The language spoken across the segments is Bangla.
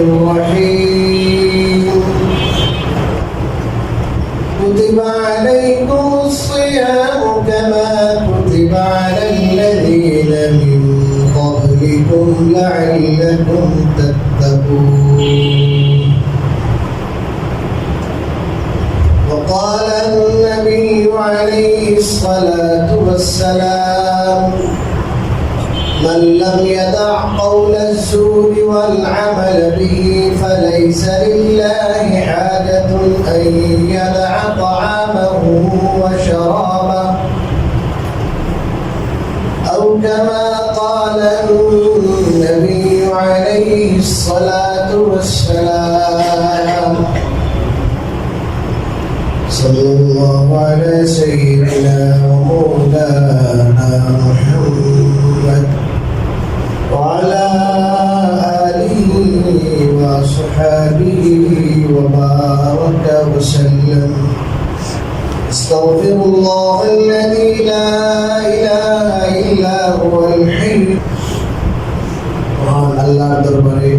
الرحيم كتب عليكم الصيام كما كتب على الذين من قبلكم لعلكم تتقون وقال النبي عليه الصلاة والسلام من لم يدع قول الزور والعمل به فليس لله حاجة أن يدع طعامه وشرابه أو كما قال النبي عليه الصلاة والسلام صلى الله على سيدنا ومولانا محمد وعلى آله وصحبه وبارك وسلم استغفر الله الذي لا إله إلا هو الحي وعن الله درباري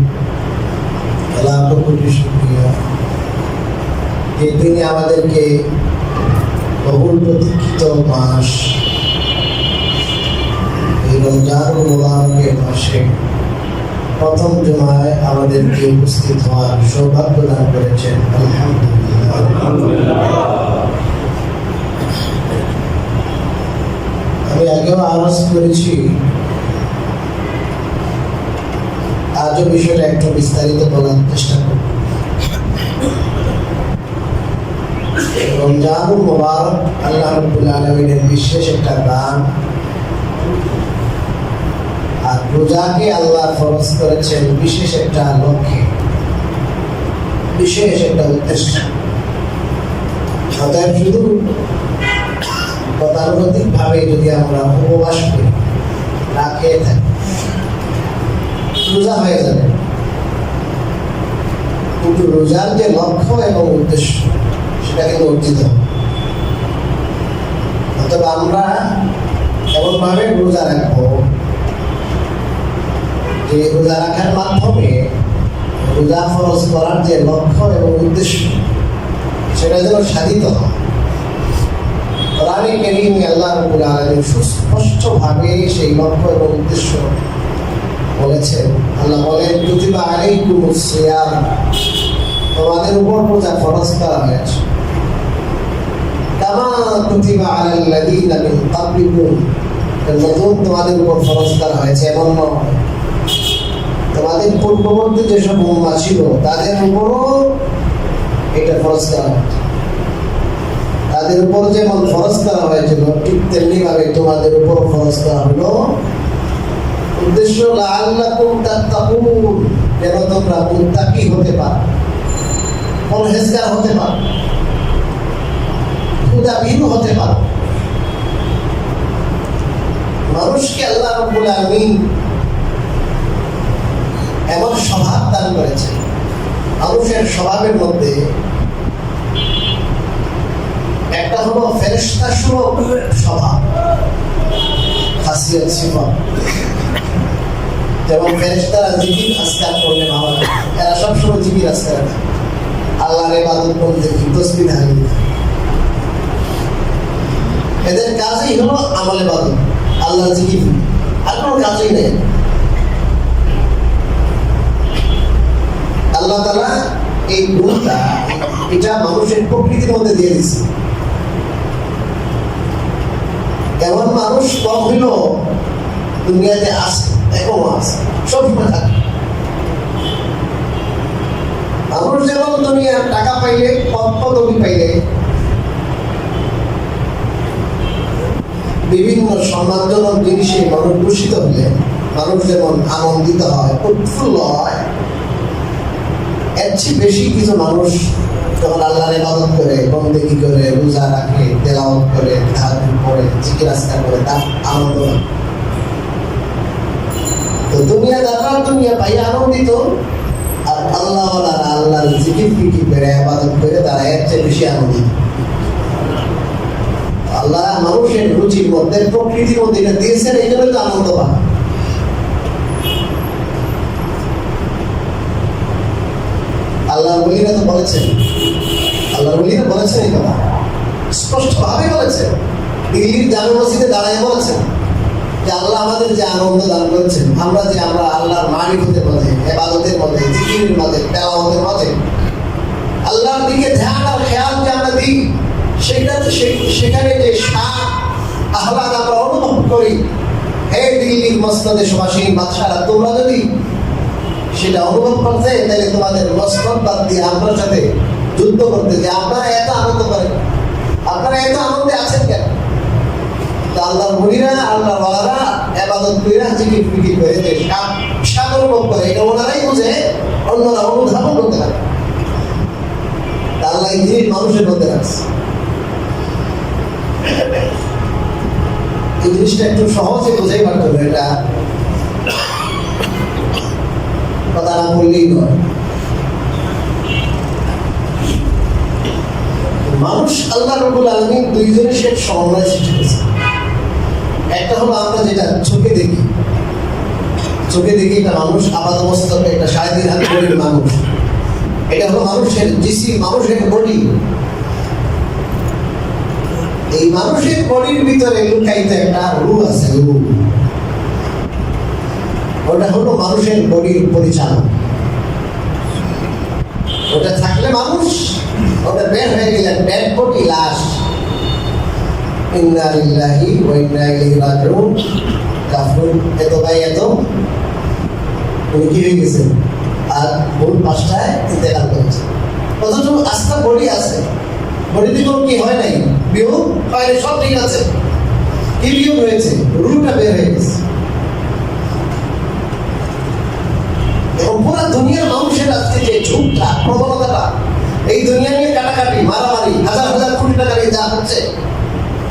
লাখো কোটি শুকরিয়া এই দিনে আমাদেরকে বহুল প্রতীক্ষিত মাস এই রমজান মুবারকের মাসে প্রথম জুমায় আমাদেরকে উপস্থিত হওয়ার সৌভাগ্য দান করেছেন আলহামদুলিল্লাহ। আমি আগেও আওয়াজ করেছি, আজও বিষয়টা একটু বিস্তারিত বলার চেষ্টা করব। রমজানুল মুবারক আল্লাহ রাব্বুল আলামিনের বিশেষ একটা দান, আর রোজাকে আল্লাহ ফরজ করেছেন বিশেষ একটা লক্ষ্যে, বিশেষ একটা উদ্দেশ্য। অতএব শুধু গতানুগতিক ভাবে যদি আমরা উপবাস করি, না খেয়ে থাকি, রোজা হয়ে যাবে, কিন্তু রোজার যে লক্ষ্য এবং উদ্দেশ্য সেটাকে অর্জিত হবে। অথবা আমরা এমনভাবে রোজা রাখবো যে রোজা রাখার মাধ্যমে রোজা ফরজ করার যে লক্ষ্য এবং উদ্দেশ্য সেটা যেন সাধিত হয়। কোরআনে কারীমে আল্লাহ রাব্বুল আলামিন সুস্পষ্টভাবে সেই লক্ষ্য এবং উদ্দেশ্য বলেছেন। আল্লাহ বলেন, কুতিবা আলাইকুমুস সিয়াম, তোমাদের উপর রোজা ফরজ করা হয়েছে, কামা কুতিবা আলাল লাযীনা মিন ক্বাবলিকুম, নতুন তোমাদের উপর ফরজ করা হয়েছে এমন নয়। তোমাদের পূর্ববর্তী যেসব উম্মাহ ছিল তাদের উপরও এটা ফরজ করা হয়েছে। তাদের উপর যেমন ফরজ করা হয়েছিল ঠিক তেমনি ভাবে তোমাদের উপর ফরজ করা হলো। উদ্দেশ্য লাআল্লাকুম তাত্তাকুন, যেন তোমরা মুত্তাকি হতে পারো, পরহেজগার হতে পারো, খুদাভীরু হতে পারো। মানুষকে আল্লাহ রাব্বুল আলামিন এমন স্বভাব দান করেছে, মানুষের স্বভাবের মধ্যে একটা হলো ফেরেশতা সুলভ স্বভাব, খাসিয়ত সিফাত। যেমন ফেরেশতারা জিকির আজকার করলে ভালো লাগে, এরা সবসময় জিকির আজকার করে, আল্লাহর ইবাদত করতে তসবিহ তাহলিল। এদের কাজই হলো আমল ইবাদত, আল্লাহর জিকির, আর কোনো কাজই নেই। আল্লাহ তাআলা এই গুণটা এটা মানুষের প্রকৃতির মধ্যে দিয়ে দিচ্ছে। এমন মানুষ কম হইল দুনিয়াতে আসে, এখনো আছে, সবসময় থাকে। মানুষ যেমন দুনিয়ার টাকা পাইলে, পদ পদবি পাইলে, বিভিন্ন সম্মানজনক জিনিসে মানুষ ভূষিত হলে মানুষ যেমন আনন্দিত হয়, উৎফুল্ল হয়, এর চেয়ে বেশি কিছু মানুষ যখন আল্লাহর ইবাদত করে, বন্দেগী করে, রোজা রাখে, তেলাওয়াত করে, তাহাজ্জুদ পড়ে, জিকির আজকার করে, তার আনন্দ হয়। তো দুনিয়াদাররা দুনিয়া পাইয়া আনন্দিত, আর আল্লাহওয়ালারা আল্লাহর জিকির ফিকির করে, ইবাদত করে তারা এর চেয়ে বেশি আনন্দিত। আল্লাহ মানুষের রুচির মধ্যে, প্রকৃতির মধ্যে এটা দিয়েছেন, এই জন্য তো আনন্দ পায়। আল্লাহর ওলিরা তো বলেছেন, আল্লাহর ওলিরা বলেছেন এই কথা, স্পষ্টভাবে বলেছেন। দিল্লির জামে মসজিদে দাঁড়ায় বলেছেন যে আল্লাহ আমাদের যে আনন্দ দান করেছেন, আমরা আল্লাহর মারিফতের মাঝে, ইবাদতের মাঝে, জিকিরের মাঝে, তেলাওয়াতের মাঝে আল্লাহর দিকে ধ্যান আর খেয়াল যে আমরা দিই, সেখানে যে শান আহ্লাদ আমরা অনুভব করি, হে দিল্লির মসনদের সুবাসিনী বাদশারা, তোমরা যদি সেটা অনুভব করতে, তাহলে তোমাদের মসনদ বাদ দিয়ে আপনার সাথে যুদ্ধ করতে, যে আপনারা এত আনন্দ করেন, আপনারা এত আনন্দে আছেন কেন? আল্লাহর মুরিরা, আল্লাহর ওয়ালারা ইবাদত কইরা জিকির ফিকির করে যে স্বাদ অনুভব করে, এটা ওনারাই বুঝে, অন্যরা অনুধাবন করতে পারে। আল্লাহ এই জিনিস মানুষের মধ্যে রাখছে। এই জিনিসটা একটু সহজে বোঝাই পারতে হবে, এটা কথা না বললেই নয়। মানুষ আল্লাহ রাব্বুল আলামিন দুই জিনিসের সমন্বয় সৃষ্টি করেছে। একটা হলো আমরা যেটা চোখে দেখি, একটা মানুষ আপাতমস্তকে, একটা 3.5 হাত বডির মানুষ, এটা হলো মানুষের জিসিম, মানুষের বডি। এই মানুষের বডির ভিতরে লুকায়িত একটা রূহ আছে, রূহ। ওটা হলো মানুষের বডির পরিচালক। ওটা থাকলে মানুষ, ওটা বের হয়ে গেলে ডেড বডি, লাশ। ইন্না লিল্লাহি ওয়া ইন্না ইলাইহি রাজিউন। কাফরুল এত ভাই এত উনি কি হয়ে গেছে, আর ভোর 5টায় ইন্তেকাল করেছে। অথচ আস্থা বডি আছে, বডিতে কোনো কি হয় নাই, বিয়োগ হয় নাই, সব ঠিক আছে। কি বিয়োগ হয়েছে? রুহটা বের হয়ে গেছে। এবং পুরা দুনিয়ার মানুষের আজকে যে ঝুঁকটা, প্রবণতাটা, এই দুনিয়া নিয়ে কাটাকাটি, মারামারি, হাজার হাজার কোটি টাকা নিয়ে যা হচ্ছে,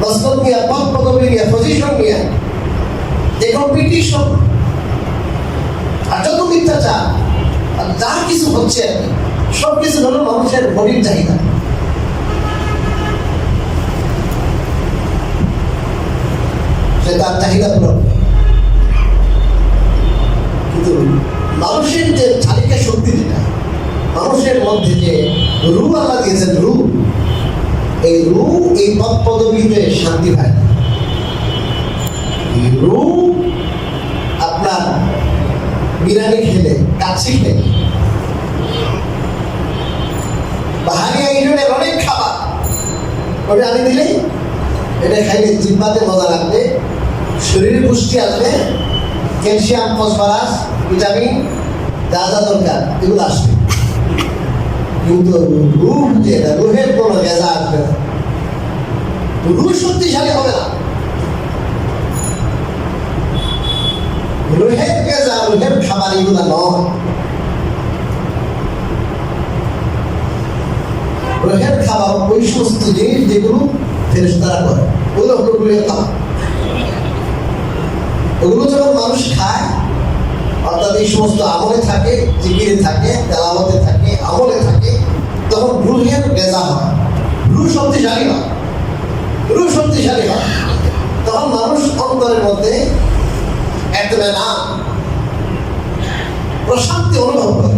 মস্তক নিয়ে, পদ পদবি নিয়ে, পজিশন নিয়ে, যে কম্পিটিশন আর যত মিথ্যাচার আর যা কিছু হচ্ছে, সব কিছু হলো মানুষের বডির চাহিদা। সে তার চাহিদা পূরণ। কিন্তু মানুষের যে চালিকা শক্তি, যেটা মানুষের মধ্যে যে রূহ আল্লাহ দিয়েছেন, রূহ, এই রূহ এই পদ পদবিতে শান্তি পায় না। এই রূহ আপনার বিরিয়ানি খেলে, কাচ্চি খেলে, বাহারি আইটেমের অনেক খাবার, ওটা আনি দিলে, এটা খাইলে জিহ্বাতে মজা লাগবে, শরীরে পুষ্টি আসবে, ক্যালসিয়াম, ফসফরাস, ভিটামিন, যা যা দরকার এগুলো আসবে। কিন্তু রূহ যেটা, রূহের কোনো গেজা আসবে না, রূহ শক্তিশালী হবে না। রূহের গেজা, রূহের খাবার এগুলো নয়। রূহের খাবার ওই সমস্ত জিনিস যেগুলো ফেরেশতারা করে, ওগুলো হলো রূহের খাবার। ওগুলো যখন মানুষ খায়, অর্থাৎ এই সমস্ত আমলে থাকে, জিকিরে থাকে, তেলাওয়াতে থাকে, আমলে থাকে, তখন রূহের গেজা হয়, রূহ শক্তিশালী হয়, রূহ শক্তিশালী হয়। তখন মানুষ অন্তরের মধ্যে ইতমিনান, প্রশান্তি অনুভব করে।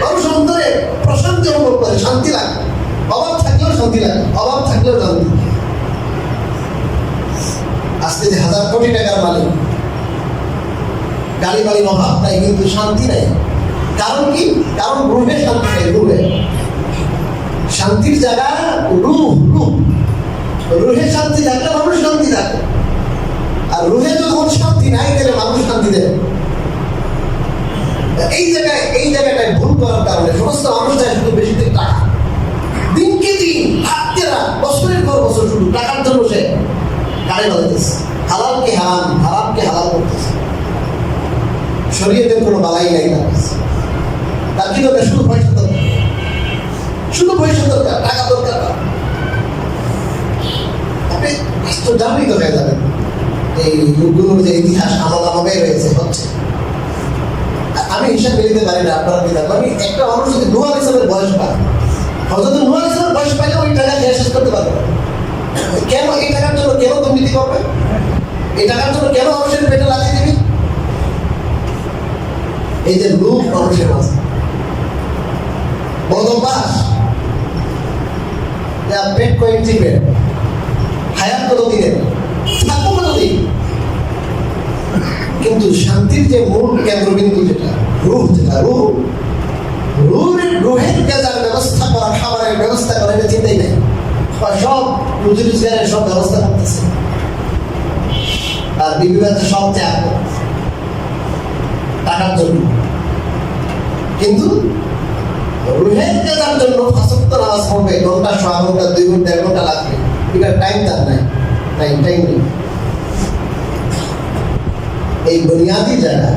মানুষ অন্তরে প্রশান্তি অনুভব করে, শান্তি লাগে। অভাব থাকলেও শান্তি লাগে, অভাব থাকলেও শান্তি। আজকে যে হাজার কোটি টাকার মালিক, গাড়ি বাড়ির অভাব নাই, কিন্তু শান্তি নাই। কারণ কি? কারণ রূহে শান্তি নেই। রূহে শান্তির জায়গা রূহ, রূহে শান্তি থাকলে মানুষ শান্তি থাকে। আর রূহে যখন শান্তি নাই, তাহলে মানুষ শান্তি দেবে। এই জায়গাটায় ভুল করার কারণে সমস্ত মানুষ চায় শুধু বেশি টাকা, দিনকে দিন, হাতকে রাত, বছরের পর বছর শুধু টাকার জন্য সে গাড়ি বাজাতেছে, হালালকে হারাম, হারামকে হালাল করতেছে। শরীয়তের কোনো বালাই নাই তার কাছে। তার কি দরকার? শুধু পয়সা দরকার, শুধু পয়সা দরকার, টাকা দরকার। আপনি আশ্চর্যান্বিত হয়ে যাবেন এই লোকগুলোর যে ইতিহাস আমলাভাবে রয়েছে হচ্ছে। আমি হিসাব বেরিতে পারি না, আপনারা দিতে পারি। একটা মানুষ যদি নূহ আলাইহিস সালামের বয়স পায়, হযরত নূহ আলাইহিস সালামের বয়স পাইলে ওই টাকা দিয়ে শেষ করতে পারবে না। কেন? এই টাকার জন্য কেন দুর্নীতি করবে? এই টাকার জন্য কেন মানুষের পেটে লাগিয়ে দিবি? এই যে লোভ মানুষের মাঝে, বদভ্যাস, পেট কয়েক চিপে হায়াত কতদিনের, থাকবো কতদিন। কিন্তু শান্তির যে মূল কেন্দ্রবিন্দু যেটা রূহ, যেটা রুহের কেজার ব্যবস্থা করা, খাবারের ব্যবস্থা করা, এটা চিন্তাই নেই। সব রুজি রোজগারের সব ব্যবস্থা করতেছে, আর বিবি বাচ্চা সব ত্যাগ টাকার জন্য। কিন্তু রুহের কেজার জন্য 5 ওয়াক্ত নামাজ পড়বে, ঘন্টা, 1.5 ঘন্টা, 2 ঘন্টা, 1.5 ঘন্টা লাগবে, এটা টাইম তার নাই, টাইম নেই। এই বুনিয়াদি জায়গা,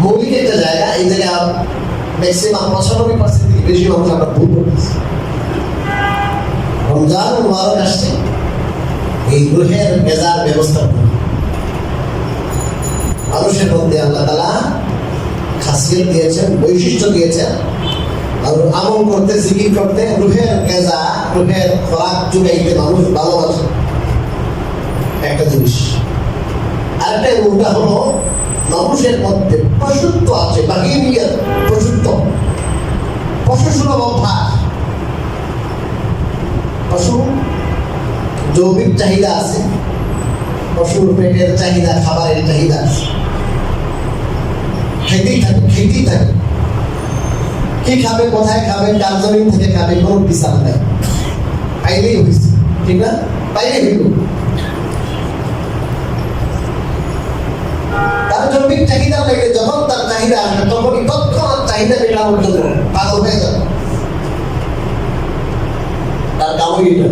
মৌলিক একটা জায়গা, এই জায়গায় ম্যাক্সিমাম 95% থেকে বেশি মানুষ আমরা ভুল করতেছি। রমজান মুবারক আসছে, এই রুহের কেজার ব্যবস্থা মানুষের মধ্যে আল্লাহ তাআলা খাসিয়ত দিয়েছেন, বৈশিষ্ট্য দিয়েছেন, আর আমল করতে, জিকির করতে, রুহের কেজা, রুহের খোরাক জুগাইতে মানুষ ভালোবাসে একটা জিনিস। আরেকটা উল্টা হলো মানুষের মধ্যে পশুত্ব আছে, বাহিনীর পশুত্ব, পশুসুলভ অভ্যাস, পশু জৈবিক চাহিদা আছে, পশুর পেটের চাহিদা, খাবারের চাহিদা আছে, খেতেই থাকে। কি খাবে, কোথায় খাবে, কার জমিন থেকে খাবে, কোনো বিচার নাই, পাইলেই হয়েছে, ঠিক না? পাইলেই হইল। তার জৈবিক চাহিদা লাগে, যখন তার চাহিদা আসবে তখনই তৎক্ষণাৎ চাহিদা মেটানোর জন্য পাগল হয়ে যাবে, তার কামই এটা।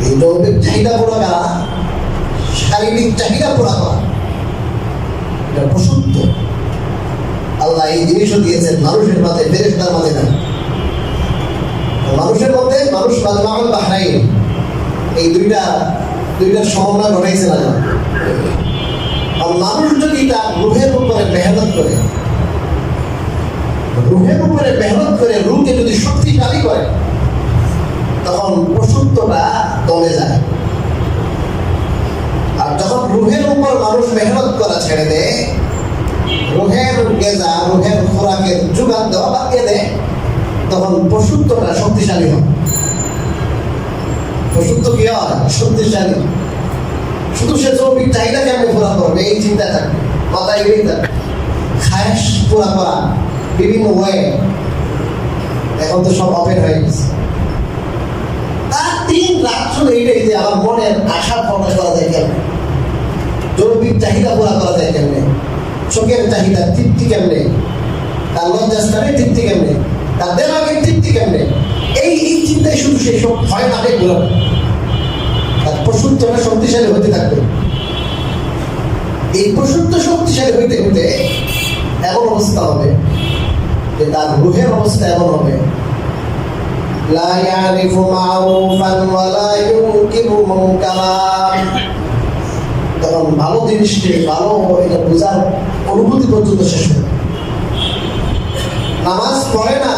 এই জৈবিক চাহিদা পুরা করা, শারীরিক চাহিদা পুরা করা, এটা পশুত্ব। আল্লাহ এই জিনিসও দিয়েছেন মানুষের মাঝে, ফেরেশতার মাঝে না। মানুষের মধ্যে মানুষ মাজমাউল বাহরাইন, এই দুইটার সমন্বয় ঘটাইছে না। আর মানুষ যদি তার রুহের উপরে মেহনত করে, রুহকে যদি শক্তিশালী করে, তখন পশুত্বটা দমে যায়। আর যখন রুহের উপর মানুষ মেহনত করা ছেড়ে দেয়, রুহের গেজা, রুহের খোরাকের যোগান দেওয়া বাদ দিয়ে দেয়, তখন পশুত্বটা শক্তিশালী হয়। পশুত্ব কি হয়? শক্তিশালী। শুধু সে জৈবিক চাহিদা কেমন পুরা করবে এই চিন্তা থাকবে, মাথায় এলেই থাকবে। খায়েশ পুরা করা বিভিন্ন ওয়ে, এখন তো সব ওপেন হয়ে গেছে। তার 3 রাত শুধু এইটাই যে আমার মনের আশা প্রকাশ করা যায় কেমনে, জৈবিক চাহিদা পুরা করা যায় কেমনে, চোখের চাহিদা তৃপ্তি কেমনে, তার লজ্জাস্থানের তৃপ্তি কেমনে, তার দেমাগের তৃপ্তি কেমনে, এই চিন্তায় শুধু সেই সব ভয় নাটে ঘুরাবে। তার পশুত্বটা শক্তিশালী হতে থাকবে। এই পশুত্ব শক্তিশালী হইতে হইতে এমন অবস্থা হবে যে তার রুহের অবস্থা এমন হবে, লা ইয়ারিফু মারুফান ওয়া লা ইউকিবু মুনকারা। তখন ভালো জিনিসকে ভালো এটা বোঝার অনুভূতি পর্যন্ত শেষ হবে। নামাজ পড়ে না,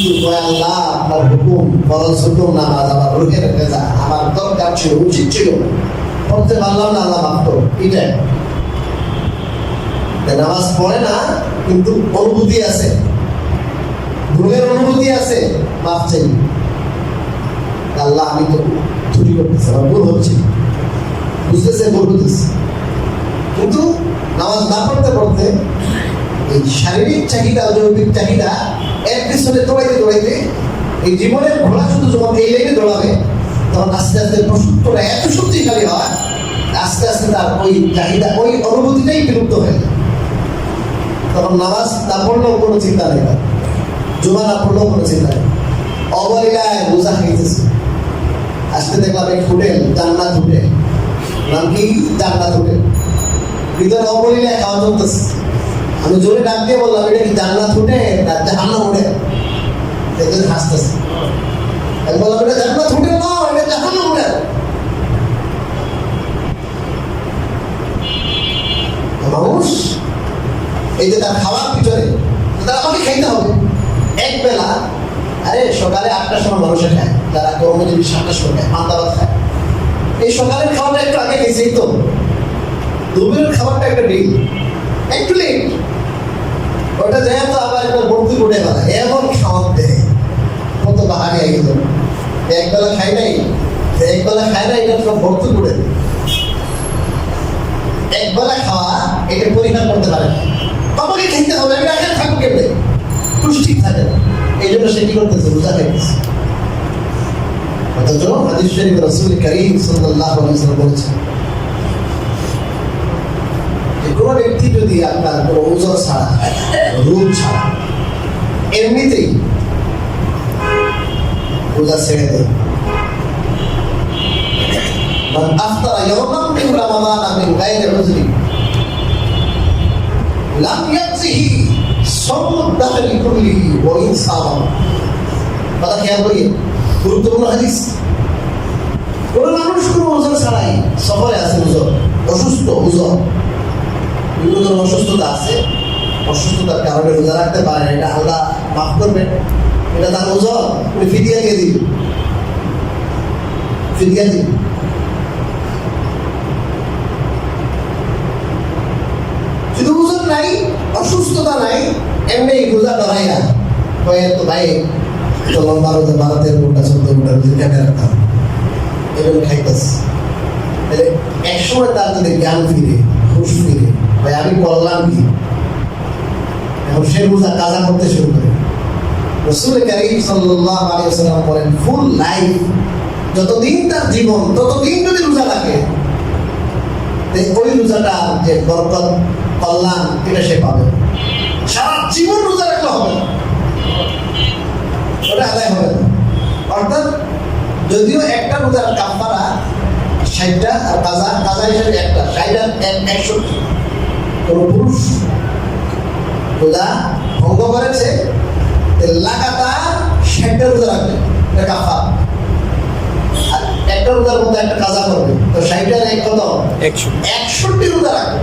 কিন্তু আল্লাহ আপনার হুকুম, ফরজ হুকুম নামাজ আমার রুহের কেজা, আমার দরকার ছিল, উচিত ছিল, পড়তে পারলাম না, আল্লাহ মাফ করো, এটাই। নামাজ পড়ে না, কিন্তু অনুভূতি আছে, ভুলের অনুভূতি আছে, মাফ চাই, আল্লাহ আমি তো ত্রুটি করতেছি, আমার ভুল হচ্ছে, বুঝতেছে ভুল হতেছে। কিন্তু নামাজ না পড়তে পড়তে এই শারীরিক চাহিদা, জৈবিক চাহিদা এক পিছনে দৌড়াইতে এই জীবনের ঘোড়া শুধু যখন এই লাইনে দৌড়াবে, তখন আস্তে আস্তে পশুত্বটা এত শক্তিশালী হয়, আস্তে আস্তে তার ওই চাহিদা, ওই অনুভূতিটাই বিলুপ্ত হয়ে যায়। তখন নামাজ না পড়লেও কোনো চিন্তা নেই, জুমা না পড়লেও কোনো চিন্তা নেই, অবলীলায় বোঝা খাইতেছে। আজকে দেখলাম এক হোটেল, জান্নাত হোটেল, নাম কি? জান্নাত হোটেল। ভিতরে অবলীলায় খাওয়া চলতেছে। আমি জোরে ডাক দিয়ে বললাম, এটা কি জান্নাত হোটেল না জাহান্নাম হোটেল? দেখলেন হাসতেছে। আমি বললাম, এটা জান্নাত হোটেল না, এটা জাহান্নাম হোটেল। মানুষ এই যে তার খাওয়ার পিছনে, তার আমাকে খাইতে হবে এক বেলা। আরে সকালে 8টার সময় মানুষে খায়, যারা কর্মজীবী 7টার সময় খায়, পান্তা ভাত খায়। এই সকালের খাওয়াটা একটু আগে খেয়েছেই তো, দুপুরের খাবারটা একটা ডিল, একটু লেট, ওটা যায় এমন খাওয়ান দেয়, কত বাহারি একদম। একবেলা খাই নাই, একবেলা খায় না, এটা সব ভক্ত করে দেয়। একবেলা খাওয়া এটা পরিহার করতে পারে না, আমাকে খেতে হবে, আমি আগে থাকবো কেমনে, পুষ্টি থাকে না, এই জন্য সে কি করতেছে, রোজা খাইতেছে। অথচ হাদিস শরীফে রাসূল কারীম সাল্লাল্লাহু আলাইহি ওয়াসাল্লাম বলেছেন যে কোনো ব্যক্তি যদি আপনার কোনো ওজর ছাড়া, রোগ ছাড়া এমনিতেই রোজা ছেড়ে দেয়, মান আফতারা ইয়াওমান মিন রমাদান মিন গায়রি উযরি লাম ইয়াকজিহি সাওমু দাহরি কুল্লিহি ওয়া ইন সাওম। কথা খেয়াল করিয়ে, গুরুত্বপূর্ণ হাদিস। কোন মানুষ কোনো ওজর ছাড়াই সফরে আছে, ওজর অসুস্থ, ওজর বিভিন্ন ধরনের অসুস্থতা আছে, অসুস্থতার কারণে রোজা রাখতে পারে না, এটা আল্লাহ মাফ করবেন, এটা তার ওজর, উনি ফিদিয়া দিয়ে দিন, ফিদিয়া দিন। শুধু ওজর নাই, অসুস্থতা নাই, এমনি রোজা ধরাইয়া কয়ে তো ভাই তো লম্বা রোজা 12-13 ঘন্টা 14 ঘন্টা রোজা কেটে রাখতাম, এগুলো খাইতেছে। তাহলে একসময় তার যদি জ্ঞান ফিরে, হুশ ফিরে, ভাই আমি করলাম কি, এখন সে রোজা কাজা করতে শুরু করে। রাসূল কারীম সাল্লাল্লাহু আলাইহি ওয়াসাল্লাম বলেন, ফুল লাইফ, যতদিন তার জীবন ততদিন যদি রোজা রাখে, ওই রোজাটা যে বরকত, কল্যাণ, এটা সে পাবে। সারা জীবন রোজা রাখলে হবে না, ওটা আদায় হবে না। অর্থাৎ যদিও একটা রোজার কাফারা 60টা আর কাজা হিসেবে একটা 60 আর 61, কোন পুরুষ রোজা ভঙ্গ করেছে লাগাতার 60টা রোজা রাখবে, এটা কাফারা। আর একটা রোজার মধ্যে একটা কাজা করবে, তো 60 আর 1 কত, 61 রোজা রাখবে।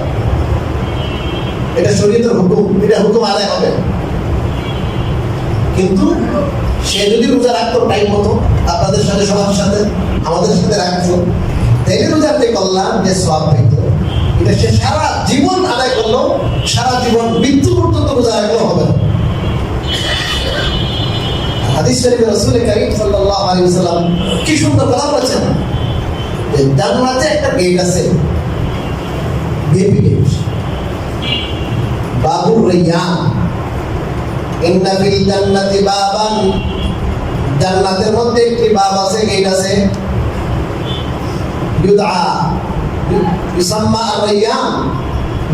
এটা শরীয়তের হুকুম, এটা হুকুম আদায় হবে। কিন্তু সে যদি রোজা রাখতো টাইম মতো, আপনাদের সাথে, সবার সাথে, আমাদের সাথে রাখতো, তাইলে রোজার যে কল্যাণ, যে সওয়াব পাইতো, এটা সে সারা জীবন আদায় করলো, সারা জীবন মৃত্যু পর্যন্ত রোজা রাখলেও হবে না। হাদিস শরীফে রাসূল কারীম সাল্লাল্লাহু আলাইহি ওয়াসাল্লাম কি সুন্দর কথা বলেছেন যে জান্নাতে একটা গেট আছে, ভিআইপি গেট, বাবুর রায়্যান। ইন্না ফিল জান্নাতি বাবান, জান্নাতের মধ্যে একটি বাব আছে, গেট আছে, ইউদআ ইউসাম্মা আর-রায়্যান,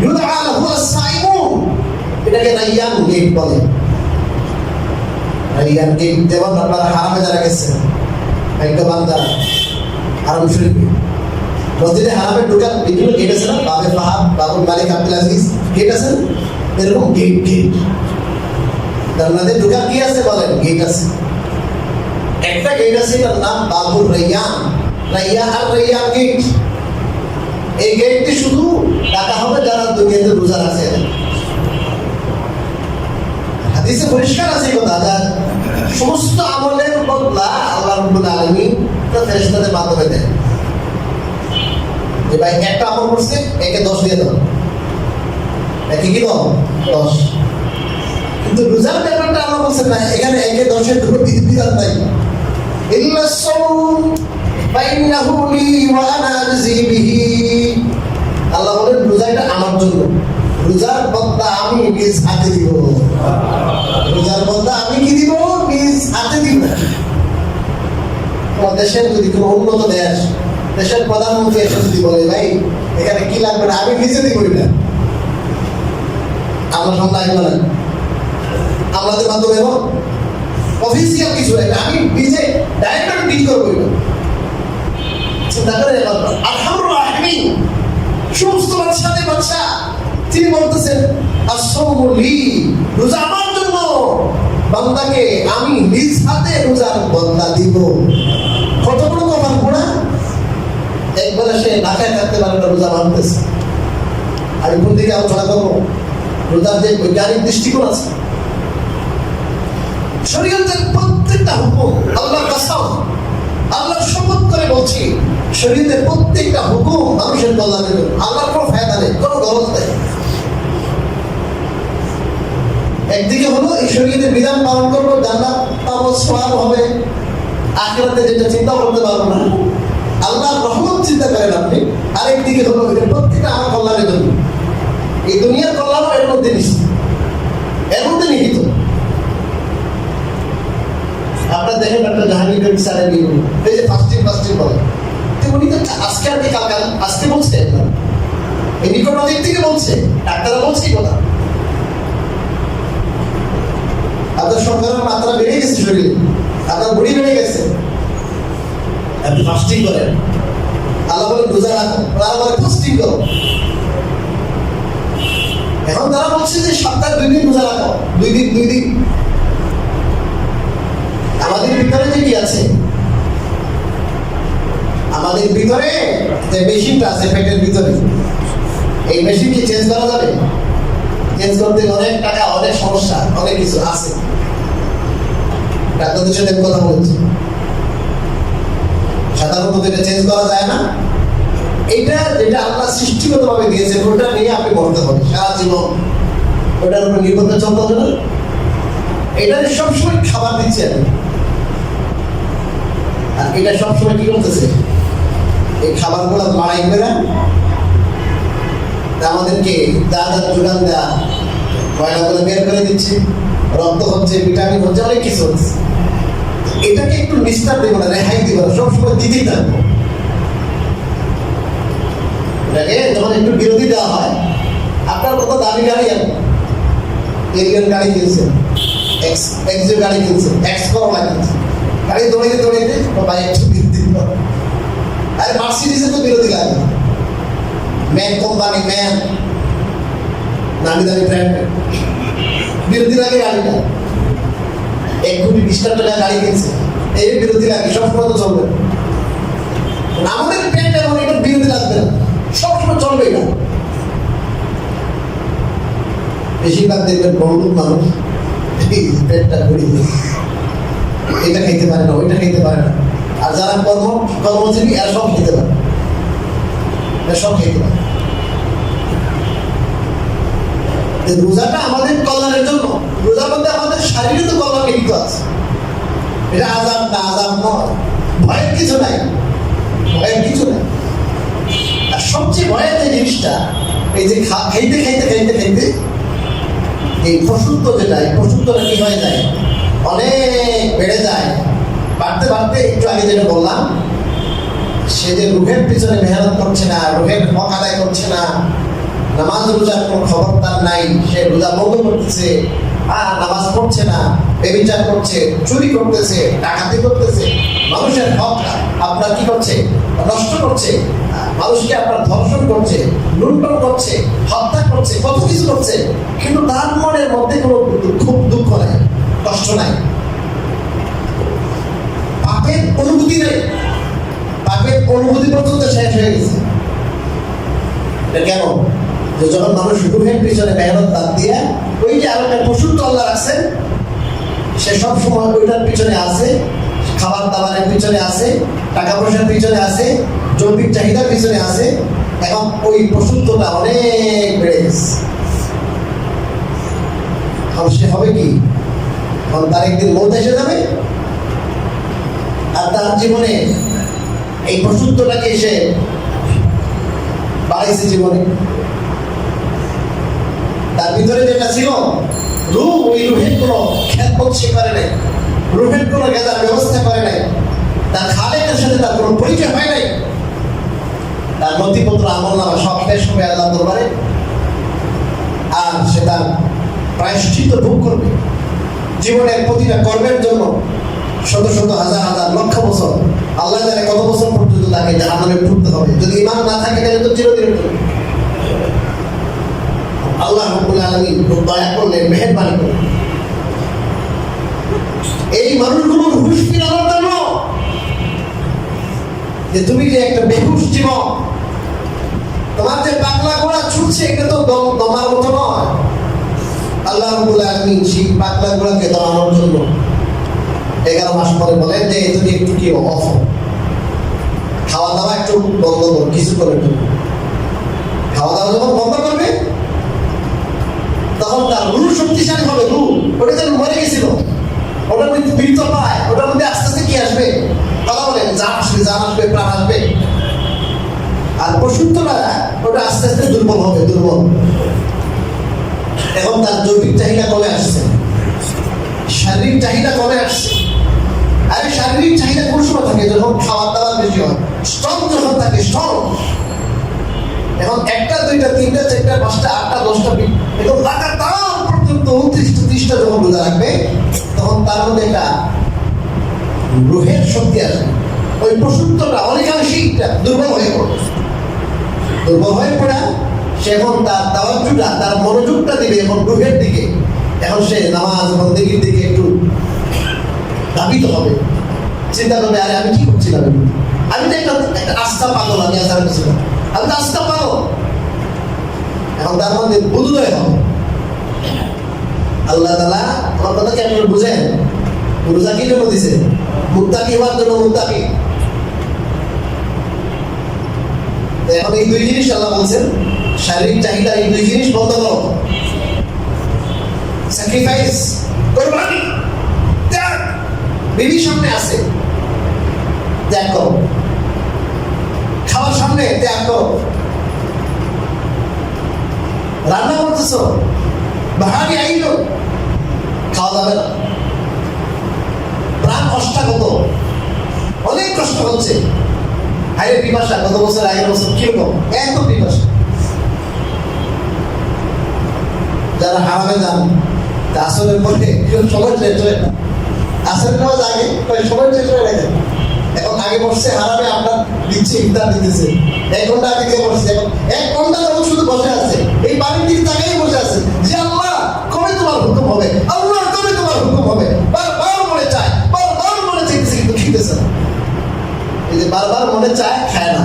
ইউদআ লাহু আস-সাইমুন, এটাকে রায়্যান গেট বলে। রায়্যান গেট যেমন আপনারা হারামে যারা গেছেন, একটা বান্দা হারাম শরীফে মসজিদে হারামে ঢোকার বিভিন্ন গেট আছে না, বাবে ফাহাদ, বাবুল মালিক আব্দুল আজিজ, গেট আছে, এরকম গেট জান্নাতে ঢোকার কি আছে বলেন, গেট আছে। একটা গেট আছে, এটার নাম বাবুর রায়্যান, রায়্যান আর রায়্যান গেট। এই গেটটি শুধু ডাকা হবে যারা দুনিয়াতে রোজা রাখে। হাদিসে পরিষ্কার আছে কথা, যার সমস্ত আমলের বদলা আল্লাহ রাব্বুল আলামিন ফেরেশতাদের মাধ্যমে দেন। যে ভাই একটা আমল করছে, একে 10 দিয়ে দাও, একে কি দাও 10। কিন্তু রোজার ব্যাপারটা আল্লাহ বলছেন না, এখানে একে 10-এর দুটো বিধান নাই। ইল্লা সাওম ফাইন্নাহু লি ওয়া আনা আজজি বিহি। আল্লাহ বলেন রোজাটা আমার জন্য, রোজার বদলা আমি নিজ হাতে দিব, রোজার বদলা আমি কি দিব, নিজ হাতে দিব। দেশের যদি কোনো উন্নত দেশ, দেশের প্রধানমন্ত্রী এসে যদি বলে ভাই এখানে কি লাগবে না, আমি নিজে দিবই না, আমার সামনে আসবে না, আমাদের মাধ্যমে অফিসিয়াল কিছু একটা আমি নিজে ডাইরেক্ট আমি ডিল করবো। চিন্তা করে আরহামুর রাহিমিন, সমস্ত বাদশাদের বাদশা, তিনি বলতেছেন আস-সাওমু লি, রোজা আমার জন্য, বান্দাকে আমি নিজ হাতে রোজার বদলা দিব। কত বড় কথা পড়া, একবার সে না খায় থাকতে পারে না, রোজা ভাঙতেছে। আমি কোন দিকে আলোচনা করবো, রোজার যে বৈজ্ঞানিক দৃষ্টিকোণ আছে, শরীয়তের প্রত্যেকটা হুকুম, আল্লাহর কসম, আল্লাহর শপথ করে বলছি, শরীয়তের প্রত্যেকটা হুকুম মানুষের কল্যাণের জন্য, আল্লাহর কোনো ফায়দা নেই, কোনো গরজ নেই। একদিকে হলো এই শরীয়তের বিধান পালন করবো, জান্নাত পাবো, সওয়াব হবে, আখিরাতে যেটা চিন্তা করতে পারবো না, আল্লাহর রহমত চিন্তা করেন আপনি। আরেকদিকে হলো এটা প্রত্যেকটা আমার কল্যাণের জন্য, এই দুনিয়ার কল্যাণও এর মধ্যে নিহিত। আপনারা দেখেন ডক্টর জাহাঙ্গীর কবির স্যারের এই যে ফাস্টিং বলে, উনি তো আজকে আর কি কালকাল আজকে বলছে, এই নিকট অতীত থেকে বলছে, ডাক্তাররা বলছে কথা। আপনার শর্করার মাত্রা বেড়ে গেছে শরীরে, আপনার বডি বেড়ে গেছে, আপনি ফাস্টিং করেন। আল্লাহ বলে রোজা রাখো, ওরা বলে ফাস্টিং করো। এখন তারা বলছে যে সপ্তাহে 2 দিন রোজা রাখো, 2 দিন। আমাদের ভিতরে যে কি আছে, আমাদের ভিতরে যে মেশিনটা আছে পেটের ভিতরে, এই মেশিন কি চেঞ্জ করা যাবে? চেঞ্জ করতে অনেক টাকা, অনেক সমস্যা, অনেক কিছু আছে। ডাক্তারদের সাথে কথা বলছি, সাধারণত এটা চেঞ্জ করা যায় না। এটা যেটা আল্লাহ সৃষ্টিগতভাবে দিয়েছে, ওটা নিয়ে আপনি বলতে হবে সারা জীবন, ওটার উপর নির্ভর করে চলতে হবে না। এটা সবসময় খাবার দিচ্ছি আমি, আর এটা সবসময় কি করতেছে, এই খাবারগুলো লড়াই করে আমাদেরকে যা যোগান দেওয়া, ময়লাগুলো বের করে দিচ্ছে, রক্ত হচ্ছে, ভিটামিন হচ্ছে, অনেক কিছু হচ্ছে। এটাকে একটু নিস্তার দেবো না, রেহাই দিব না, সবসময় দিতেই থাকবো। এটাকে যখন একটু বিরতি দেওয়া হয়, আপনার কত দামি গাড়ি, এলিয়ন গাড়ি কিনছেন, এক্স গাড়ি কিনছেন, এক্স করোলা কিনছেন, গাড়ি দৌড়াইতে ভাই একটু বিরতি দিল। আরে মার্সিডিজে তো বিরতি লাগে, ম্যান কোম্পানি, ম্যান নামি দামি ব্র্যান্ড, বিরতি লাগে গাড়িটা। 1,20,00,000 টাকা গাড়ি কিনছে, এই বিরতি লাগে, সবসময় তো চলবে। আমাদের পেট এমন, এটা বিরতি লাগবে না, সবসময় চলবে এটা। বেশিরভাগ দেখবেন বড়লোক মানুষ পেটটা ঘুরিয়ে দেয়, এটা খাইতে পারে না, ওইটা খাইতে পারে না। আর যারা কর্মজীবী, এরা সব খেতে পারে, সব খেতে পারে। রোজাটা আমাদের কল্যাণের জন্য, রোজার মধ্যে আমাদের শারীরিক তো কল্যাণ নিহিত আছে। এটা আযাব না, আযাব নয়, ভয়ের কিছু নাই, ভয়ের কিছু নাই। আর সবচেয়ে ভয়ের যে জিনিসটা, এই যে খাইতে এই পশুত্ব যেটা, এই পশুত্বটা কি হয়ে যায়, অনেক বেড়ে যায়। বাড়তে একটু আগে যেটা বললাম, সে যে রুহের পিছনে মেহনত করছে না, রুহের হক আদায় করছে না, নামাজ রোজার কোনো খবর তার নাই, সে রোজা ভঙ্গ করতেছে, নামাজ পড়ছে না, ব্যভিচার করছে, চুরি করতেছে, ডাকাতি করতেছে, মানুষের হক আপনার কি করছে, নষ্ট করছে, মানুষকে আপনার ধর্ষণ করছে, লুণ্ঠন করছে, হত্যা করছে, কত কিছু করছে, কিন্তু তার মনের মধ্যে কোনো দুঃখ নাই, কষ্ট নাই, পাপের অনুভূতি নেই, পাপের অনুভূতি পর্যন্ত শেষ হয়ে গেছে। এটা কেন? যে যখন মানুষ রুহের পিছনে মেহনত বাদ দিয়ে, ওই যে আরেকটা পশুত্ব আল্লাহ রাখছেন, সে সব সময় ওইটার পিছনে আছে, খাবার দাবারের পিছনে আছে, টাকা পয়সার পিছনে আছে, যৌক্তিক চাহিদার পিছনে আছে। এখন ওই পশুত্বটা অনেক বেড়ে গেছে। এখন সে হবে কি, এখন তার একদিন মৌত এসে যাবে, আর তার জীবনে এই পশুত্বটাকে সে বাড়াইছে জীবনে। তার ভিতরে যেটা ছিল রূহ, ওই রুহের কোনো খেদমত সে করে নাই, রুহের কোনো গেদার ব্যবস্থা করে নাই, তার খালেকের সাথে তার কোনো পরিচয় হয় নাই। তার নথিপত্র, আমলনামা সব শেষ হবে আল্লাহ দরবারে, আর সে তার প্রায়শ্চিত্ত ভোগ করবে। জীবনের প্রতিটা কর্মের জন্য শত শত হাজার হাজার লক্ষ বছর, আল্লাহ জানে কত বছর পর্যন্ত তাকে জাহান্নামে ঢুকতে হবে। যদি ঈমান না থাকে তাহলে তো চিরদিনের জন্য। আল্লাহ রাব্বুল আলামিন খুব দয়া করলেন, মেহেরবানি করলেন এই মানুষগুলোর হুঁশ ফিরানোর জন্য, যে তুমি যে একটা বেহুশ জীবন, তোমার যে পাগলা ঘোড়া ছুটছে, এটা তো দমার মতো নয়। আল্লাহ রাব্বুল আলামিন সেই পাগলা ঘোড়াকে দমানোর জন্য 11 মাস পরে বলেন যে তুমি একটু কি অফ, খাওয়া দাওয়া একটু বন্ধ করো, কিছু করে তুমি খাওয়া দাওয়া যখন বন্ধ করবে, তখন তার রূহ শক্তিশালী হবে। রূহ ওটা যেন মরে গেছিল, ওটার মধ্যে মৃত পায়, ওটার মধ্যে আস্তে আস্তে কি আসবে? কথা বলেন, জান আসবে, প্রাণ আসবে। আর পশুত্বটা ওটা আস্তে আস্তে দুর্বল হবে, দুর্বল। এখন তার জৈবিক চাহিদা কমে আসছে, শারীরিক চাহিদা কমে আসছে। আরে শারীরিক চাহিদা কোন সময় থাকে? যখন খাবার দাবার বেশি হয়, স্ট্রং যখন থাকে, স্ট্রং। এখন 1টা 2টা 3টা 4টা 5টা 8টা 10টা এখন লাগাতার পর্যন্ত 29টা 30টা যখন রোজা রাখবে, তখন তার মধ্যে একটা রুহের শক্তি আসবে। ওই পশুত্বটা অনেকাংশেই দুর্বল হয়ে পড়বে। দুর্বল হয়ে পড়া সে এখন তার তাওয়াজ্জুটা, তার মনোযোগটা দিবে এখন রুহের দিকে। এখন সে নামাজ বন্দেগীর দিকে একটু ধাবিত হবে, চিন্তা করবে, আরে আমি কি করছিলাম, আমি তো একটা আস্থা পাগল, আমি আসার কিছু আমি তো আস্থা পাগল। এখন তার মধ্যে বুদ্ধদয় হবে। আল্লাহ তাআলা আমার কথা কি আপনারা বুঝেন? রোজা কি জন্য দিছে? মুত্তাকি হওয়ার জন্য, মুত্তাকি। এখন এই 2 জিনিস আল্লাহ বলছেন, শারীরিক চাহিদা, এই 2 জিনিস বন্ধ করো। স্যাক্রিফাইস, কুরবানি, ত্যাগ। বিবির সামনে আছে, ত্যাগ করো। খাওয়ার সামনে ত্যাগ করো। রান্না করতেছো, বাহারি আইলো, খাওয়া যাবে না। প্রাণ কষ্টাগত, অনেক কষ্ট হচ্ছে। হাইরে পিপাসা, গত বছর আগের বছর কিরকম, এত পিপাসা। যারা হারামে যান, আসরের পরে সময় শেষ হয়ে না, আসরের নামাজ আগে সময় শেষ হয়ে গেছে। এখন আগে বসছে হারামে, আপনার দিচ্ছে, ইফতার দিতেছে, 1 ঘন্টা আগে দিয়ে বসছে। এখন 1 ঘন্টা যখন শুধু বসে আছে, এই বাড়ির দিকে তাকাই বসে আছে যে আল্লাহ কবে তোমার হুকুম হবে, আল্লাহ কবে তোমার হুকুম হবে। বারবার মনে চায়, বারবার মনে চাইতেছে, কিন্তু খেতেছে না। এই যে বারবার মনে চায়, খায় না,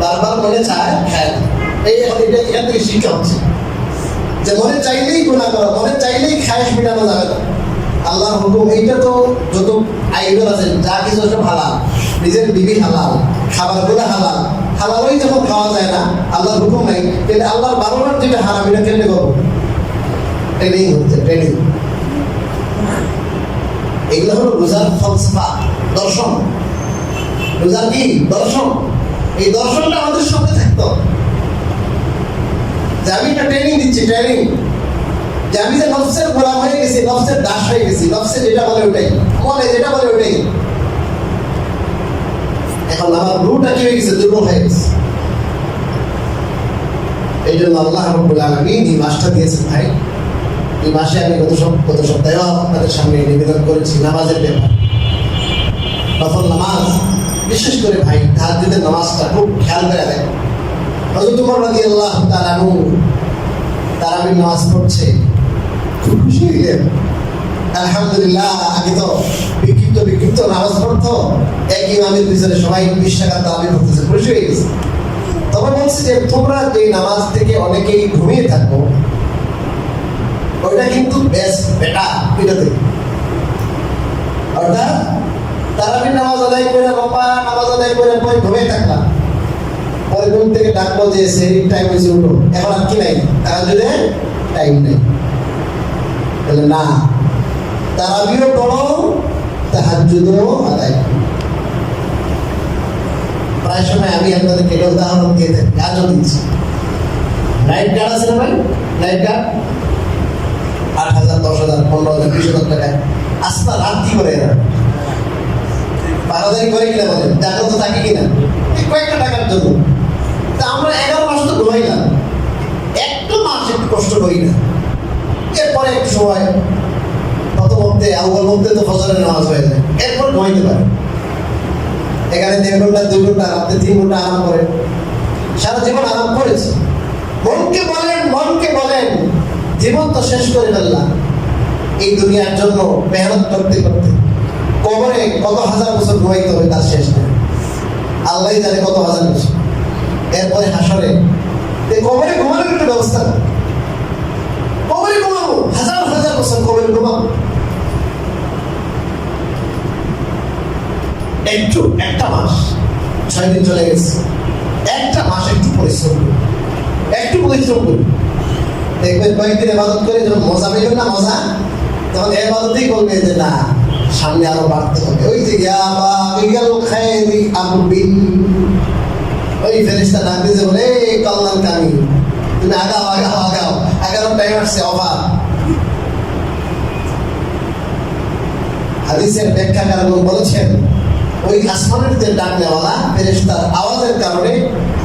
বারবার মনে চায়, খায় না। এই এখন এটা এখান থেকে শিক্ষা হচ্ছে যে মনে চাইলেই গুনাহ করা, মনে চাইলেই খায়েশ মেটানো যাবে না। আল্লাহর হুকুম এইটা তো যত আইডল আছে, যা কিছু সব হালাল, নিজের বিবি হালাল, খাবারগুলো হালাল। হালালই যখন খাওয়া যায় না, আল্লাহর হুকুম নাই, তাহলে আল্লাহর বারবার যেটা হারাম, এটা কেমনে করবো? ট্রেনিং হচ্ছে, ট্রেনিং। এগুলো হলো রোজার ফলসফা, দর্শন। রোজার কি দর্শন? এই দর্শনটা আমাদের সামনে থাকতো, যে আমি একটা ট্রেনিং দিচ্ছি, ট্রেনিং, যে আমি যে নফসের গোলাম হয়ে গেছি, নফসের দাস হয়ে গেছি, নফসে যেটা বলে ওটাই, মনে যেটা বলে ওটাই। এখন আমার রুটা কি হয়ে গেছে? দুর্বল হয়ে গেছে। এই জন্য আল্লাহ রাব্বুল আলামিন এই মাসটা দিয়েছেন ভাই। এই মাসে আমি গত সপ্তাহে আপনাদের সামনে নিবেদন করেছি নামাজের ব্যাপার। নফল নামাজ, বিশেষ করে ভাই তাহাজ্জুদের নামাজটা খুব খেয়াল করে দেখেন। হযরত ওমর রাদিয়াল্লাহু তাআলা আনহু তারাবির নামাজ পড়ছে, খুব খুশি হলেন। আলহামদুলিল্লাহ, আগে তো বিক্ষিপ্ত নামাজ পড়তো, এক ইমামের পিছনে সবাই 20 টাকা তারাবি পড়তেছে, খুশি হয়ে গেছে। তখন বলছে যে তোমরা যে নামাজ থেকে অনেকেই ঘুমিয়ে থাকো, ওইটা কিন্তু বেশ বেটা, এটা থেকে অর্থাৎ তারাবির নামাজ আদায় করে, লম্বা নামাজ আদায় করে পরে ঘুমিয়ে থাকলাম, পরে ঘুম থেকে ডাকলো যে সেহরির টাইম হয়েছে, উঠো। এখন আর কি নাই, তাহাজ্জুদের টাইম নেই। বলে না, তারাবিও পড়ো, তাহাজ্জুদও আদায় করো। প্রায় সময় আমি আপনাদেরকে এটা উদাহরণ দিয়ে থাকি, আজও দিচ্ছি। নাইট গার্ড আছে না ভাই? নাইট গার্ড 8,000, 10,000, 15,000, 20,000 টাকায় আস্তা রাত কি করে এরা পাহারাদারি করে কিনা, বলেন জাগ্রত থাকে কিনা, এই কয়েকটা টাকার জন্য। তা আমরা 11 মাস তো ঘুমাইলাম, একটা মাস একটু কষ্ট করি না। এরপরে একটু সময় প্রথম মধ্যে আউয়াল মধ্যে তো ফজরের নামাজ হয়ে যায়, এরপর ঘুমাইতে পারে। এখানে 1.5 ঘন্টা 2 ঘন্টা, রাতে 3 ঘন্টা আরাম করে, সারা জীবন আরাম করেছে। মনকে বলেন জীবন তো শেষ করে ফেললাম এই দুনিয়ার জন্য মেহনত করতে করতে। কবরে কত হাজার বছর ঘুমাইতে হবে তার শেষ নেই, আল্লাহ জানে কত হাজার বছর। এরপরে হাসরে কবরে ঘুমানোর একটা ব্যবস্থা, কবরে ঘুমাবো, হাজার হাজার বছর কবরে ঘুমাবো। একটা মাস 6 দিন চলে গেছে, একটা মাস একটু পরিশ্রম করি, দেখবেন কয়েকদিন ইবাদত করে যখন মজা পেলেন না, মজা তখন এবাদতই করবে যে না সামনে আরো বাড়তে হবে। ওই যে ওই ফেরেশতা ডাক দিয়েছে বলে কল্যাণ কামি তুমি আগাও আগাও আগাও, 11 টাইম আসছে অবাক। হাদিসের ব্যাখ্যাকারগণ বলেছেন ওই আসমানের যে ডাক নেওয়ালা ফেরেশতার আওয়াজের কারণে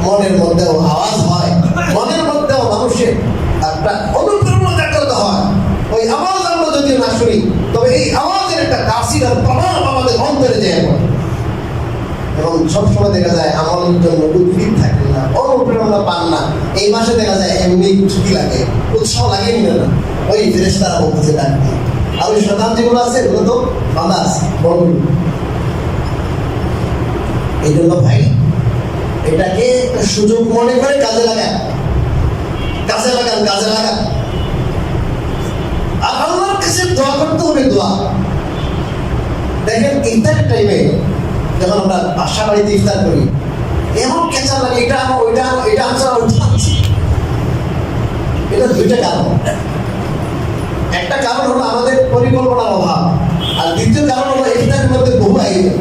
মনের মধ্যেও আওয়াজ হয়, মনের মধ্যেও মানুষের একটা অনুপ্রেরণা জাগ্রত হয়। ওই আওয়াজ আমরা যদিও না শুনি, তবে এই আওয়াজের একটা তাসির আর প্রভাব আমাদের অন্তরে যায়। এবং সবসময় দেখা যায় আমলের জন্য উদ্ভিদ থাকে না, অনুপ্রেরণা পান না। এই মাসে দেখা যায় এমনি ছুটি লাগে, উৎসাহ লাগে না, ওই ফেরেশতারা বলতেছে ডাক দিয়ে। আর ওই শয়তান যেগুলো আছে এগুলো তো বাঁধা আছে বন্ধু। এই জন্য ভাই এটাকে সুযোগ মনে করে কাজে লাগান, কাজে লাগান, কাজে লাগান। আর আল্লাহর কাছে দোয়া করতে হবে। দোয়া দেখেন ইফতারের টাইমে যখন আমরা বাসা বাড়িতে ইফতার করি, এমন কেঁচা লাগে, এটা আনো ওইটা আনো, এটা আনছো ওইটা আনছি। এটা দুইটা কারণ। একটা কারণ হলো আমাদের পরিকল্পনার অভাব, আর দ্বিতীয় কারণ হলো ইফতারের মধ্যে বহু আয়োজন।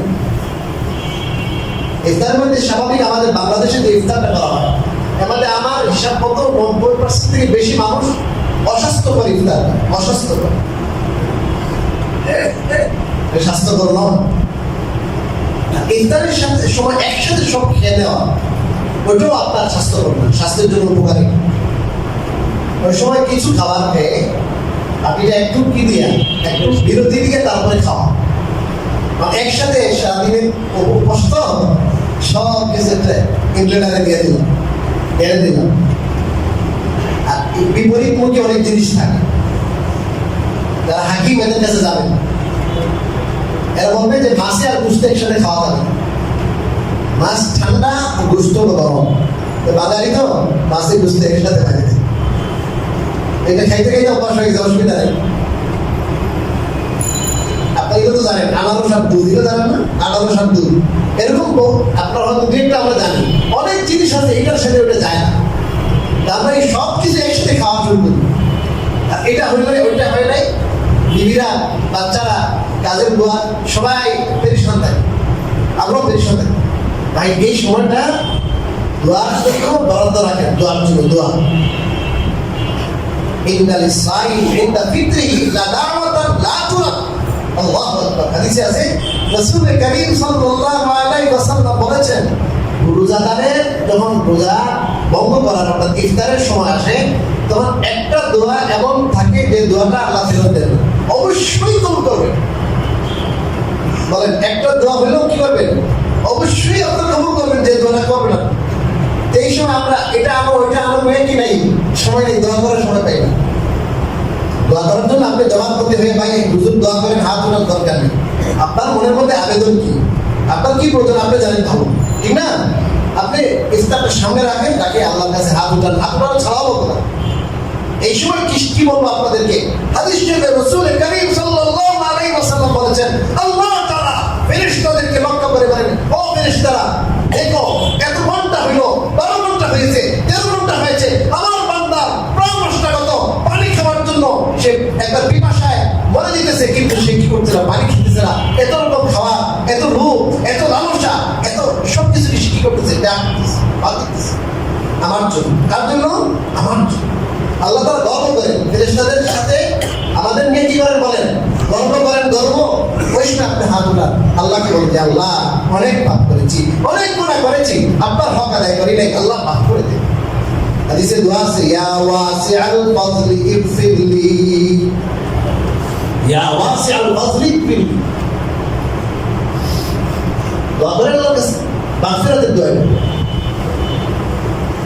ইফতারের মধ্যে স্বাভাবিক আমাদের বাংলাদেশে যে ইফতারটা করা হয়, আমাদের আমার হিসাব মতো 90% থেকে বেশি মানুষ অস্বাস্থ্যকর ইফতার, অস্বাস্থ্যকর, স্বাস্থ্যকর নয়। ইফতারের সাথে সময় একসাথে সব খেয়ে নেওয়া, ওইটাও আপনার স্বাস্থ্যকর না, স্বাস্থ্যের জন্য উপকারী। ওই সময় কিছু খাবার খেয়ে আপনি একটু কি দিয়ে একটু বিরতি দিয়ে তারপরে খাওয়া, একসাথে সারাদিনের কষ্ট সব কিছু ইনক্লুডারে দিয়ে দিলাম, এনে দিলাম। আর বিপরীতমুখী অনেক জিনিস থাকে, যারা হাকিম এদের কাছে যাবেন এরা বলবে যে মাছে আর গুস্ত একসাথে খাওয়া যাবে, মাছ ঠান্ডা গুস্ত গরম। বাঙালি তো মাছে গুস্ত একসাথে খাই, এটা খাইতে খাইতে অভ্যাস হয়ে গেছে, অসুবিধা নেই। আপনার এগুলো তো জানেন, আনারস আর দুধ, এগুলো জানেন না? আনারস আর দুধ এরকম আপনার হয়তো দুইটা আমরা জানি, অনেক জিনিস আছে এটার সাথে ওটা যায় না। আমরা এই সব কিছু একসাথে খাওয়া শুরু করি, আর এটা হইলে ওইটা হয় নাই। বিবিরা, বাচ্চারা, কাজের বুয়া সবাই পেরেশান থাকে, আমরাও পেরেশান থাকি। ভাই এই সময়টা দোয়ার জন্য বরাদ্দ রাখেন, দোয়ার জন্য দোয়া। ইন্নাল সাইম ইনদা ফিতরিহি লাদাওয়াতান লা তুরাদ। আল্লাহু আকবার। হাদিসে আছে রাসূল করিম সাল্লাল্লাহু আলাইহি ওয়াসাল্লাম বলেছেন, রোজাদারের যখন রোজা ভঙ্গ করার অর্থাৎ ইফতারের সময় আসে, তখন একটা দোয়া এমন থাকে যে দোয়াটা আল্লাহ ফেরত দেন, অবশ্যই কবুল করবেন। বলেন একটা দোয়া হলেও কি করবেন? অবশ্যই আপনারা কবুল করবেন, যে দোয়াটা করবেন না। এই সময় আমরা এটা আনো ওইটা আনো হয়ে কি নাই, সময় নেই, দোয়া করার সময় পাই না। দোয়া করার জন্য আপনি জবাব করতে হয়ে ভাই হুজুর দোয়া করেন, হাত ওঠার দরকার নেই। আপনার মনের মধ্যে আবেদন কি, আপনার কি প্রয়োজন আপনি জানেন ভালো, ঠিক না? আপনি ইফতারটা সামনে রাখেন, রাখে আল্লাহর কাছে হাত উঠান, হাত উঠানো ছাড়াও বলতে না। এই সময় কি বলবো আপনাদেরকে? হাদিস শরীফে রাসূল করিম সাল্লাল্লাহু আলাইহি ওয়াসাল্লাম বলেছেন, আল্লাহ তাআলা ফেরেশতাদেরকে লক্ষ্য করে বলেন, ও ফেরেশতারা দেখো, এত ঘন্টা হইল, 12 ঘন্টা হয়েছে, 13 ঘন্টা হয়েছে, আমার বান্দা প্রাণনাশগত পানি খাওয়ার জন্য সে একবার পিপাসায় মরে যেতেছে, কিন্তু সে কি করছে না, পানি খেতেছে না। এত রকম খাওয়া, এত লোভ, এত লালসা, এত সবকিছু সে কি করতেছে, আমার জন্য। কার জন্য? আমার জন্য। আল্লাহ তাআলা গর্ব করেন ফেরেশতাদের সাথে, আমাদের নিয়ে কি করেন বলেন? গর্ব করেন, গর্ব। ওই সময় আপনি হাত উঠান, আল্লাহকে বলতে, আল্লাহ অনেক পাপ করেছি, অনেক গুনাহ করেছি, আপনার হক আদায় করি নাই, আল্লাহ মাফ করে দেন। হাদিসে দোয়া আছে, ইয়া ওয়াসিআল ফাযলি ইগফিরলি, ইয়া ওয়াসিআল ফাযলি ইগফিরলি। দোয়া করেন আল্লাহর কাছে, মাগফিরাতের দোয়া।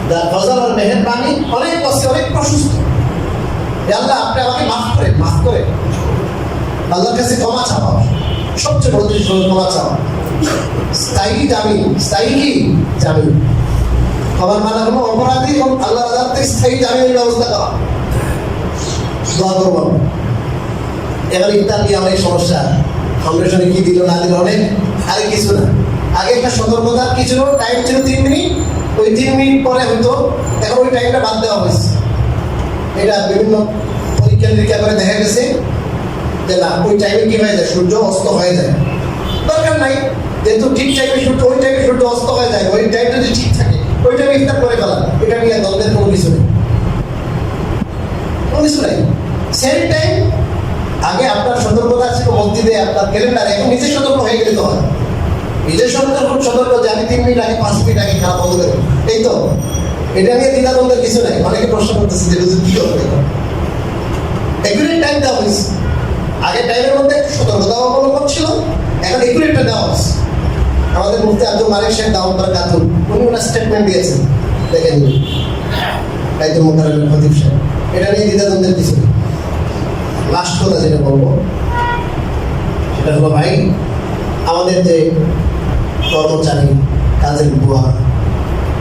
তার ফজল আর মেহেরবানি অনেক কষ্ট, অনেক প্রশস্ত। আল্লাহ আপনি আমাকে মাফ করে, মাফ করে। আল্লাহর কাছে ক্ষমা চাওয়া, সবচেয়ে বড় জিনিস হলো ক্ষমা চাওয়া। স্থায়ী জামিন, স্থায়ী কি জামিন? ক্ষমার মানে হলো অপরাধী এবং আল্লাহর আযাব থেকে স্থায়ী জামিনের ব্যবস্থা করা। দোয়া করব। এবার ইফতার নিয়ে অনেক সমস্যা, ফাউন্ডেশনে কি দিল না দিল অনেক, আরে কিছু না। আগে একটা সতর্কতার কি ছিল, টাইম ছিল 3 মিনিট, ওই 3 মিনিট পরে হয়তো, এখন ওই টাইমটা বাদ দেওয়া হয়েছে। এটা বিভিন্ন পরীক্ষা নিরীক্ষা করে দেখা গেছে যে না ওই টাইমে কি হয়ে যায়, সূর্য অস্ত হয়ে যায়, দরকার নাই, যেহেতু ঠিক টাইমে সূর্য, ওই টাইমে সূর্য অস্ত হয়ে যায়, ওই টাইমটা যদি ঠিক থাকে ওই টাইমে ইফতার করে ফেলা, এটা নিয়ে দ্বন্দ্বের কোনো কিছু নেই, কোনো কিছু নাই। সেম টাইম আগে আপনার সতর্কতা ছিল মসজিদে, আপনার ক্যালেন্ডার, এখন নিজে সতর্ক হয়ে গেলে তো হয়, নিজের সতর্ক যে আমি 3 মিনিট আগে 5 মিনিট আগে খাওয়া বন্ধ করবো, এই তো, এটা নিয়ে দ্বিধাদ্বন্দ্বের কিছু নাই। অনেকে প্রশ্ন করতেছে যে হুজুর কি করবে, একুরেট টাইম দেওয়া হয়েছে, আগে টাইমের মধ্যে সতর্কতা অবলম্বন ছিল, এখন একুরেটটা দেওয়া হয়েছে। আমাদের মুফতি আব্দুল মালিক সাহেব দাওয়াত বারাকাতুহু উনি ওনার স্টেটমেন্ট দিয়েছেন, দেখেন বাইতুল মুকাররমের খতিব সাহেব, এটা নিয়ে দ্বিধাদ্বন্দ্বের কিছু নেই। লাস্ট কথা যেটা বলবো সেটা হলো ভাই, আমাদের যে কর্মচারী, কাজের বুয়া,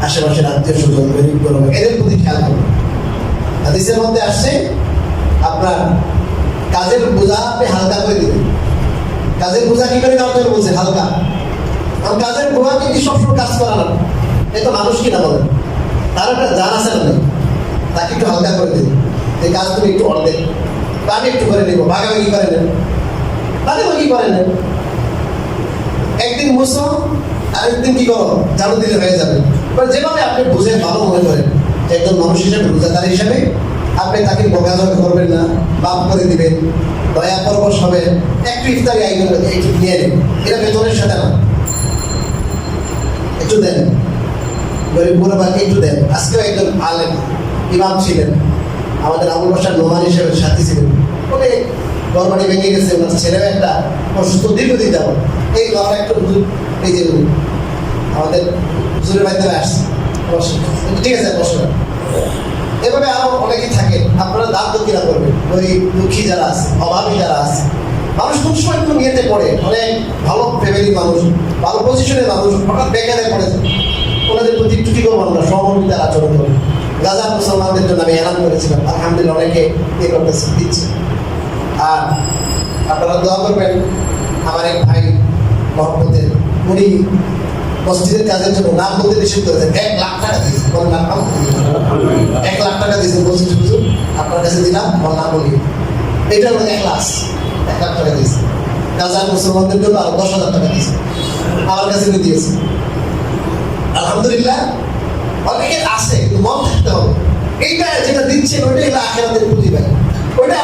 আশেপাশের আত্মীয় স্বজন, গরিব গরম, এদের প্রতি খেয়াল করবেন। হাদিসের মধ্যে আসছে আপনার কাজের বোঝা আপনি হালকা করে দিবেন। কাজের বোঝা কি করে দেওয়ার জন্য বলছে হালকা, কারণ কাজের বুয়া কিন্তু সবসময় কাজ করা না, এই তো মানুষ কিনা বলেন, তার একটা জান আছে না, তাকে একটু হালকা করে দিন, এই কাজ তুমি একটু অর্ধেক, আমি একটু করে নেবো, ভাগাভাগি করে নেন, ভাগাভাগি করে নেন, একদিন মুসো আরেকদিন কি করো, ঝাড়ু দিলে হয়ে যাবে। যেভাবে আপনি বুঝে ভালো মনে করেন, একজন মানুষ হিসেবে, রোজাদার হিসেবে আপনি তাকে বকাঝকা করবেন না, মাফ করে দিবেন, দয়া পরবশ হবেন, একটু ইফতারি একটু নিয়ে নেন, এটা বেতনের সাথে না, একটু দেন, গরিব গুরবাকে একটু দেন। আজকেও একজন আলেম ইমাম ছিলেন, আমাদের আবুল বাসার নোমান হিসেবে সাথী ছিলেন, অনেক ঘরবাড়ি ভেঙে গেছে, ওনার ছেলেও একটা অসুস্থ দীর্ঘদিন যাবো, এই ঘর একটা এই যে আমাদের হুজুরের মাধ্যমে আসছে, ঠিক আছে বসবেন। এভাবে আরো অনেকেই থাকে, আপনারা দান দক্ষিণা করবেন, গরিব দুঃখী যারা আছে, অভাবী যারা আছে, মানুষ খুব সময় একটু নিয়েতে পড়ে, অনেক ভালো ফ্যামিলির মানুষ, ভালো পজিশনের মানুষ হঠাৎ বেকারে পড়েছে, ওনাদের প্রতি একটু কি করবো আমরা, সহমর্মিতার আচরণ করবো। গাজা মুসলমানদের জন্য আমি এলান করেছিলাম, আলহামদুলিল্লাহ অনেকে এ করতেছে, দিচ্ছে। আর আপনারা দোয়া করবেন, আমার এক ভাই মহব্বতের, উনি মসজিদের কাজের জন্য নাম বলতে নিষেধ করেছেন, 1 লাখ টাকা দিয়েছেন, বল নাম 1 লাখ টাকা দিয়েছেন, বলছেন হুজুর আপনার কাছে দিলাম, বল নাম বলি, এটা হলো 1 লাখ টাকা দিয়েছেন। গাজা মুসলমানদের জন্য আরো 10,000 টাকা দিয়েছেন, আমার কাছে দিয়েছে। আলহামদুলিল্লাহ অনেকে আছে, মন থাকতে হবে, এইটা যেটা দিচ্ছেন ওইটাই হলো আখিরাতের পুঁজি ভাই, ওইটা